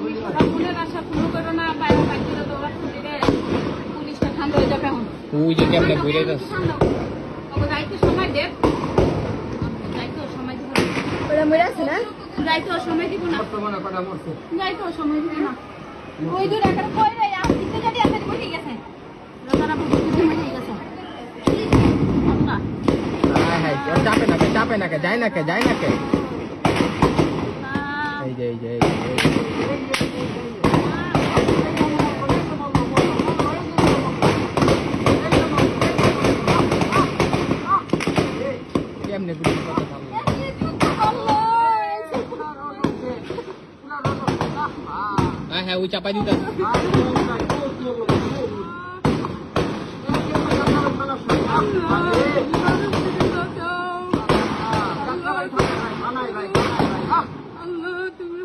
মনের আশা পূরণ করো না, বাইরে বাইরে দৌড়াচ্ছি রে, পুলিশটা ঠান্ডা হয়ে যাবে এখন। ওই যে কেমনে ঘুরে যাচ্ছে। যাইতে সময় দেব, যাইতেও সময় দিব না। ওরা মরে আছে না? যাইতেও সময় দিব না, বর্তমানে কথা বলছে। যাইতেও সময় দিব না। ওই দূর একটা কই রে, আসতে গাড়ি আসতে বসে গেছে, রাতারা বুঝতে মরে গেছে। আল্লাহ হ্যাঁ হ্যাঁ, চাপে না কে, যায় না কে। এই যে কেমনে ঘুরে কথা ভালো। হ্যাঁ ওই চাপাই দিতে আল্লাহ তুমি